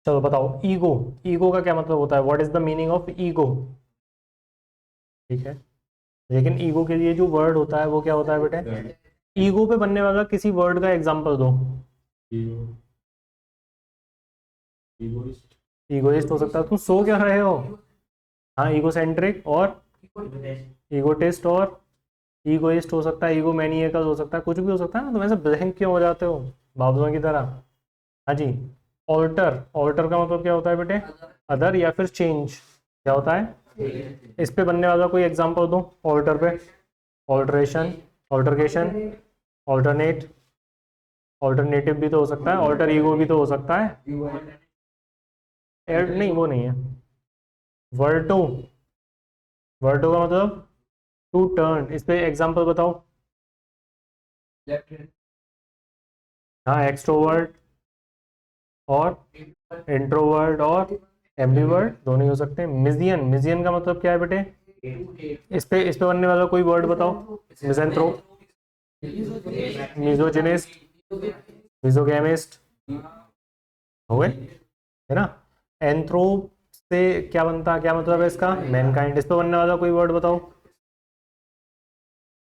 चलो बताओ, ego. Ego का क्या मतलब होता है? What is the meaning of ego? ठीक है, लेकिन ईगो के लिए जो वर्ड होता है वो क्या होता है बेटे? ईगो पे बनने वाला किसी वर्ड का एग्जांपल दो। ईगोइस्ट हो सकता है। तुम सो क्या रहे हो? हाँ, ईगोसेंट्रिक और ईगोटिस्ट और ईगोइस्ट हो सकता है, ईगो मैनिएकल हो सकता है, कुछ भी हो सकता है ना। तुम ऐसे ब्लैंक क्यों हो जाते हो बाबुओं की तरह? हाँ जी। ऑल्टर, ऑल्टर का मतलब क्या होता है बेटे? अदर या फिर चेंज। क्या होता है? इस पे बनने वाला कोई एग्जांपल दो ऑल्टर पे। ऑल्टरेशन, ऑल्टरकेशन, ऑल्टरनेट, ऑल्टरनेटिव भी तो हो सकता है, ऑल्टर ईगो भी तो हो सकता है। नहीं, वो नहीं है। वर्टो, वर्टो का मतलब टू टर्न। इस पे एग्जांपल बताओ। हाँ, एक्सट्रोवर्ट और इंट्रोवर्ट और एम्बीवर्ट दोनों ही हो सकते हैं। मिजियन, मिजियन का मतलब क्या है बेटे? इस पे बनने वाला कोई वर्ड बताओ। मिजेंथ्रोप, मिजोजिनिस्ट, मिजोगेमिस्ट हो गए, है ना। एंथ्रोप से क्या बनता है, क्या मतलब है इसका? मैनकाइंड। इस पे बनने वाला कोई वर्ड बताओ।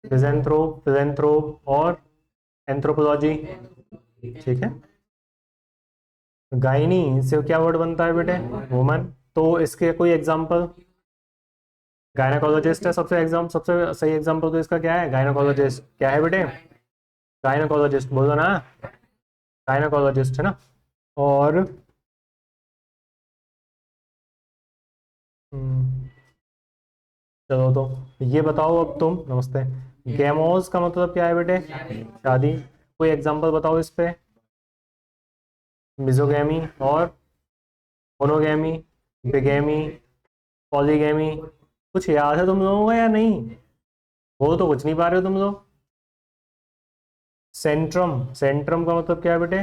मिजेंथ्रोप, फिजेंथ्रोप और एंथ्रोपोलॉजी। ठीक है। गायनी से क्या वर्ड बनता है बेटे? वुमन। तो इसके कोई एग्जांपल? गायनाकोलॉजिस्ट है सबसे सही एग्जांपल तो इसका क्या है? गायनाकोलॉजिस्ट। क्या है बेटे? गायनाकोलॉजिस्ट बोलो ना, गायनाकोलॉजिस्ट है ना। और हम्म, चलो तो ये बताओ अब तुम। नमस्ते। गैमोस का मतलब क्या है बेटे? शादी। कोई एग्जांपल बताओ इस पे। मिजोगैमी और मोनोगैमी, बिगैमी, पॉलीगैमी। कुछ याद है तुम लोगों को या नहीं? वो तो कुछ नहीं पा रहे हो तुम लोग। सेंट्रम, सेंट्रम का मतलब क्या है बेटे?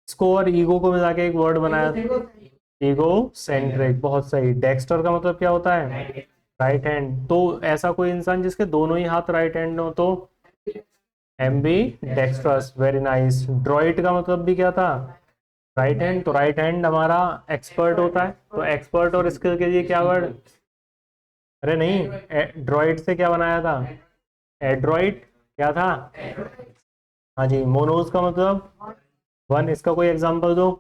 इसको और ईगो को मिला के एक वर्ड बनाया। ईगो सेंट्रिक, बहुत सही। डेक्स्टर का मतलब क्या होता है? Right hand. तो ऐसा कोई इंसान जिसके दोनों ही हाथ राइट हैंड हो तो Aamby dextrous. Very nice. Druitt का मतलब भी क्या था? Right hand. तो राइट हैंड हमारा एक्सपर्ट होता है। तो एक्सपर्ट और स्किल के लिए क्या वर्ड? अरे नहीं, ड्रॉइड से क्या बनाया था? एड्रॉइड। क्या था? हाँ जी। मोनोज का मतलब वन। इसका कोई एग्जांपल दो।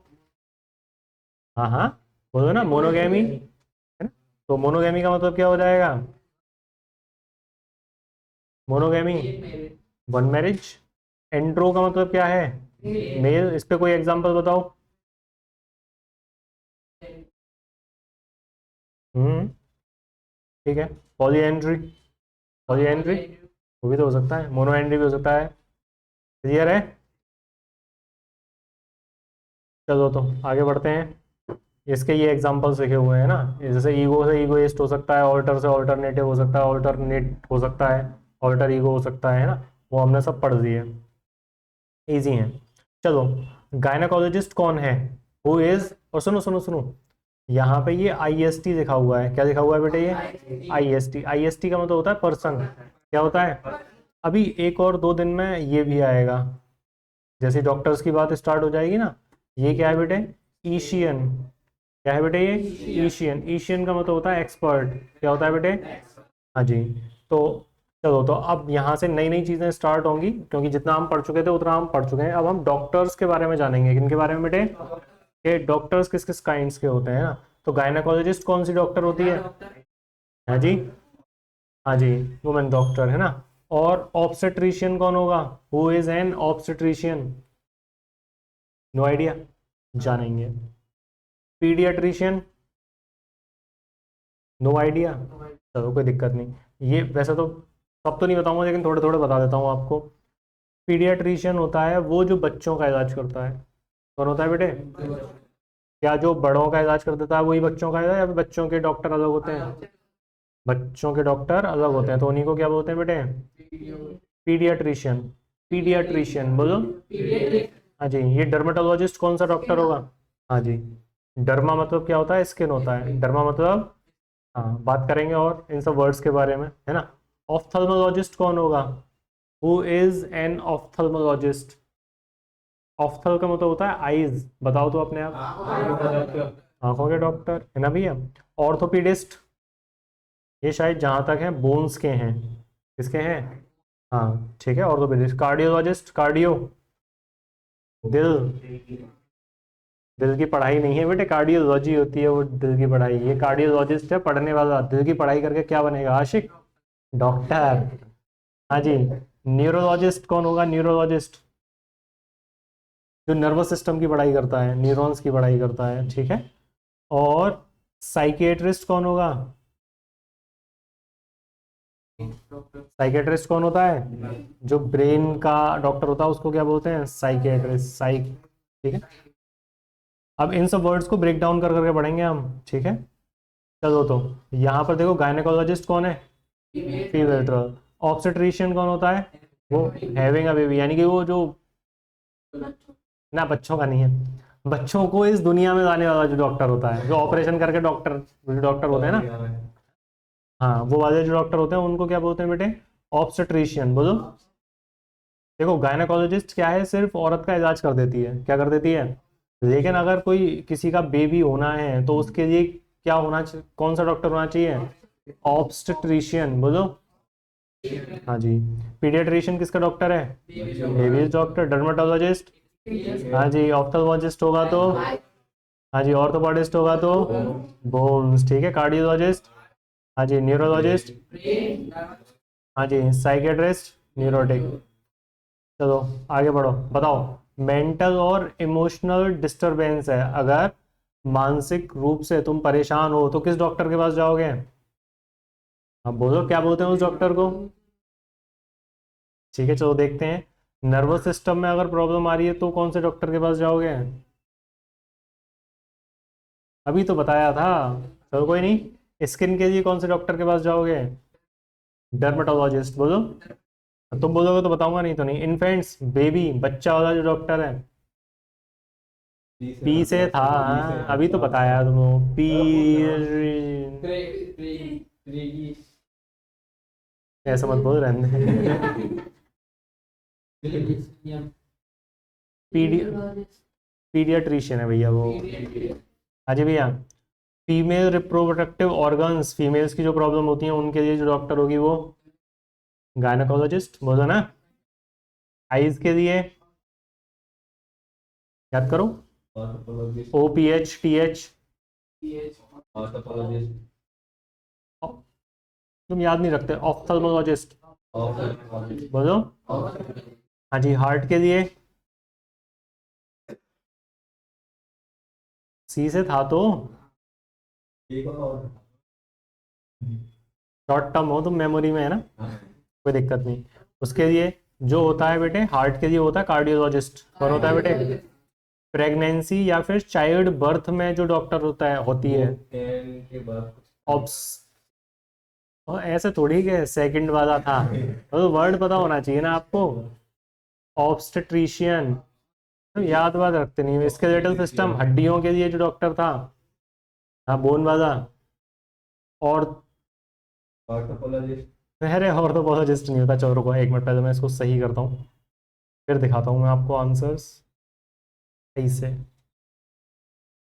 हाँ हाँ, बोलो ना, मोनोगैमी है ना। तो मोनोगैमी का मतलब क्या हो जाएगा? Monogamy, one marriage. एंड्रो का मतलब क्या है? मेल। इस पे कोई एग्जांपल बताओ। हम्म, ठीक है। पॉलीएंड्री, पॉलीएंड्री वो भी तो हो सकता है, मोनोएंड्री भी हो सकता है। क्लियर है? चलो तो आगे बढ़ते हैं। इसके ये एग्जांपल्स लिखे हुए हैं ना। जैसे ईगो से ईगोइस्ट हो सकता है, ऑल्टर से ऑल्टरनेटिव हो सकता है, ऑल्टरनेट हो सकता है, ऑल्टर ईगो हो सकता है ना। वो हमने सब पढ़ दिए, इजी हैं। चलो, गायनाकोलॉजिस्ट कौन है? हु इज, और सुनो सुनो सुनो, यहाँ पे ये आई एस टी लिखा हुआ है। क्या लिखा हुआ है बेटे? ये I S T. I S T का मतलब होता है पर्सन। क्या होता है? अभी एक और 2 दिन में ये भी आएगा। जैसे डॉक्टर्स की बात स्टार्ट हो जाएगी ना। ये क्या है बेटे? ईशियन। क्या है बेटे ये? ईशियन। ईशियन का मतलब होता है एक्सपर्ट। क्या होता है बेटे? हाँ जी। तो चलो तो अब यहाँ से नई नई चीजें स्टार्ट होंगी, क्योंकि जितना हम पढ़ चुके थे उतना हम पढ़ चुके हैं। अब हम डॉक्टर्स के बारे में जानेंगे। किनके बारे में बेटे? कि डॉक्टर्स किस किस काइंड्स के होते हैं ना। तो गायनाकोलॉजिस्ट कौन सी डॉक्टर होती है? हाँ जी, हाँ जी, वुमेन डॉक्टर है ना। और ऑब्स्टेट्रिशियन कौन होगा? Who is an obstetrician? No idea, जानेंगे। Paediatrician, no idea. चलो कोई दिक्कत नहीं। ये वैसे तो सब तो नहीं बताऊंगा, लेकिन थोड़े थोड़े बता देता हूँ आपको। पीडियाट्रिशियन होता है वो जो बच्चों का इलाज करता है। कौन होता है बेटे? क्या जो बड़ों का इलाज कर देता है वही बच्चों का इलाज, या फिर बच्चों के डॉक्टर अलग होते हैं? बच्चों के डॉक्टर अलग होते हैं, तो उन्हीं को क्या बोलते हैं बेटे? पीडियाट्रिशियन। पीडियाट्रिशियन बोलो। हाँ जी। ये डर्मेटोलॉजिस्ट कौन सा डॉक्टर होगा? हाँ जी। डर्मा मतलब क्या होता है? स्किन होता है। डर्मा मतलब, हाँ, बात करेंगे और इन सब वर्ड्स के बारे में, है ना। ऑफ्थल्मोलॉजिस्ट कौन होगा? Who is an ophthalmologist? Ophthal का मतलब होता है आईज, बताओ तो अपने आप। आंखों के डॉक्टर है ना भैया। ऑर्थोपेडिस्ट, ये शायद जहां तक है बोन्स के हैं। किसके हैं? हाँ ठीक है, ऑर्थोपेडिस्ट। कार्डियोलॉजिस्ट, कार्डियो, दिल, दिल की पढ़ाई नहीं है बेटे, कार्डियोलॉजी होती है वो, दिल की पढ़ाई। ये कार्डियोलॉजिस्ट है पढ़ने वाला, दिल की पढ़ाई करके क्या बनेगा आशिक? डॉक्टर। हाँ जी। न्यूरोलॉजिस्ट कौन होगा? न्यूरोलॉजिस्ट जो नर्वस सिस्टम की पढ़ाई करता है, न्यूरॉन्स की पढ़ाई करता है, ठीक है। और साइकियाट्रिस्ट कौन होगा? साइकियाट्रिस्ट कौन होता है? जो ब्रेन का डॉक्टर होता है उसको क्या बोलते हैं? साइकियाट्रिस्ट, साइक। ठीक है, अब इन सब वर्ड्स को ब्रेक डाउन कर करके पढ़ेंगे हम, ठीक है। चलो तो यहाँ पर देखो, गायनेकोलॉजिस्ट कौन है? फीमेल। ऑब्स्टेट्रिशियन कौन होता है? वो हैविंग अ बेबी, यानी कि वो जो, ना बच्चों का नहीं है, बच्चों को इस दुनिया में लाने वाला जो डॉक्टर होता है, जो ऑपरेशन करके डॉक्टर, जो डॉक्टर होते हैं ना, हाँ वो वाले जो डॉक्टर होते हैं उनको क्या बोलते हैं बेटे? ऑब्स्टेट्रिशियन। बोलो। देखो गायनेकोलॉजिस्ट क्या है, सिर्फ औरत का इलाज कर देती है, क्या कर देती है? लेकिन अगर कोई किसी का बेबी होना है तो उसके लिए क्या होना चाहिए, कौन सा डॉक्टर होना चाहिए? ऑब्स्टेट्रिशियन। बोलो। हाँ जी। पीडियाट्रिशियन किसका डॉक्टर है? Babies doctor. डर्मेटोलॉजिस्ट, हाँ जी। ऑप्थेल्मोलॉजिस्ट होगा तो, हाँ जी। ऑर्थोपेडिस्ट होगा तो बोन्स, ठीक है। कार्डियोलॉजिस्ट, हाँ जी। न्यूरोलॉजिस्ट, हाँ जी। Psychiatrist, neurotic. चलो आगे बढ़ो, बताओ। मेंटल और इमोशनल डिस्टरबेंस है, अगर मानसिक रूप से तुम परेशान हो तो किस डॉक्टर के पास जाओगे? अब बोलो क्या बोलते हैं उस डॉक्टर को? ठीक है चलो देखते हैं। नर्वस सिस्टम में अगर प्रॉब्लम आ रही है तो कौन से डॉक्टर के पास जाओगे? अभी तो बताया था। चलो कोई नहीं, स्किन के लिए कौन से डॉक्टर के पास जाओगे? डर्मेटोलॉजिस्ट। बोलो। तुम बोलोगे तो बताऊंगा, नहीं तो नहीं। इन्फेंट्स, बेबी, बच्चा वाला जो डॉक्टर है, पी से था, हाँ, अभी तो बताया तुम पी। ऐसा मत बोल रहने। पीडी पीडियाट्रिशियन है भैया वो। हाँ जी भैया। फीमेल रिप्रोडक्टिव ऑर्गन्स, फीमेल्स की जो प्रॉब्लम होती है उनके लिए जो डॉक्टर होगी वो गायनेकोलॉजिस्ट। बोलो ना। आइज के लिए याद करो, O P H T H. तुम याद नहीं रखते? ऑफ्थल्मोलॉजिस्ट। बोलो। हाँ जी। हार्ट के लिए सी से था तो, शॉर्ट टर्म हो तुम मेमोरी में, है ना, कोई दिक्कत नहीं। उसके लिए जो होता है बेटे, हार्ट के लिए होता है कार्डियोलॉजिस्ट। कौन होता है बेटे? प्रेगनेंसी या फिर चाइल्ड बर्थ में जो डॉक्टर होता है, होती है, ऑब्स, और ऐसे थोड़ी के सेकंड वाला था, तो वर्ड पता होना चाहिए ना आपको। ऑब्स्टेट्रिशियन, तो याद बात रखते नहीं। स्केलेटल सिस्टम, हड्डियों के लिए जो डॉक्टर था, हाँ बोन वाला। और अरे ऑर्थोपोलॉजिस्ट नहीं होता। चलो रुको एक मिनट, पहले मैं इसको सही करता हूँ, फिर दिखाता हूँ मैं आपको आंसर्स सही से।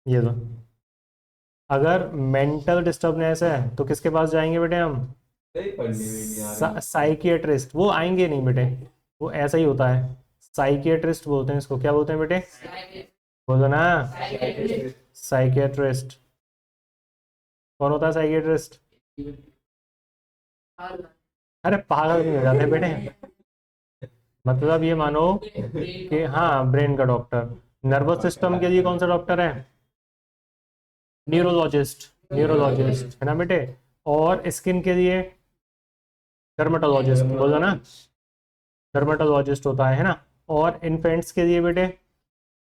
ये लो, अगर मेंटल डिस्टर्बनेस है तो किसके पास जाएंगे बेटे हम? साइकियाट्रिस्ट। वो आएंगे नहीं बेटे, वो ऐसा ही होता है। साइकियाट्रिस्ट बोलते हैं इसको। क्या बोलते हैं बेटे? बोलो ना। साइकियाट्रिस्ट। कौन होता है साइकियाट्रिस्ट? अरे पागल नहीं हो जाते बेटे, मतलब ये मानो कि हाँ ब्रेन का डॉक्टर। नर्वस सिस्टम के लिए कौन सा डॉक्टर है? न्यूरोलॉजिस्ट। न्यूरोलॉजिस्ट है ना बेटे। और स्किन के लिए डर्मेटोलॉजिस्ट। बोलो ना। डर्मेटोलॉजिस्ट होता है ना। और इन्फेंट्स के लिए बेटे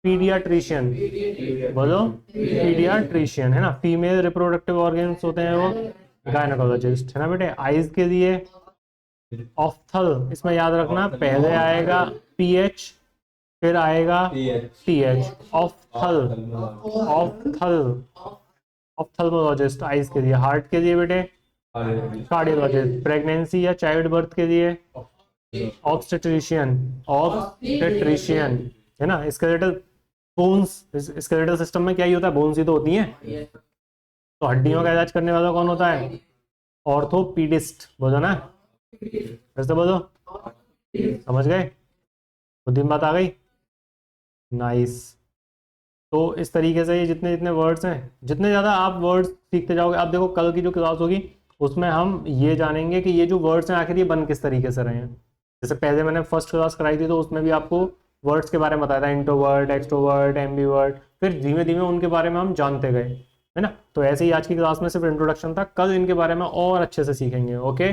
पीडियाट्रिशियन। बोलो। पीडियाट्रिशियन है ना। फीमेल रिप्रोडक्टिव ऑर्गन्स होते हैं वो गायनेकोलॉजिस्ट, है ना बेटे। आइज के लिए ऑफ्थल, इसमें याद रखना पहले आएगा पीएच, फिर आएगा टीएच। ऑफ्थल, ऑफ्थल, ऑफ्थल्मोलॉजिस्ट आइज के लिए। हार्ट के लिए बेटे कार्डियोलॉजिस्ट। प्रेगनेंसी या चाइल्ड बर्थ के लिए ऑब्स्टेट्रिशियन, ऑब्स्टेट्रिशियन। है ना। स्केलेटल बोन्स, स्केलेटल सिस्टम में क्या ही होता है, बोन्स ही तो होती हैं। तो हड्डियों का इलाज करने वाला कौन होता है, ऑर्थोपीडिस्ट। बोलो ना, फिर से बोलो, समझ गए, बुद्धि में बात आ गई, नाइस। तो इस तरीके से ये जितने जितने वर्ड्स हैं, जितने ज़्यादा आप वर्ड्स सीखते जाओगे, आप देखो कल की जो क्लास होगी उसमें हम ये जानेंगे कि ये जो वर्ड्स हैं आखिर ये बन किस तरीके से रहे हैं। जैसे पहले मैंने फर्स्ट क्लास कराई थी तो उसमें भी आपको वर्ड्स के बारे में बताया था, इंट्रोवर्ट, एक्सट्रोवर्ट, एम्बीवर्ट, फिर धीमे धीमे उनके बारे में हम जानते गए, है ना। तो ऐसे ही आज की क्लास में सिर्फ इंट्रोडक्शन था, कल इनके बारे में और अच्छे से सीखेंगे। ओके।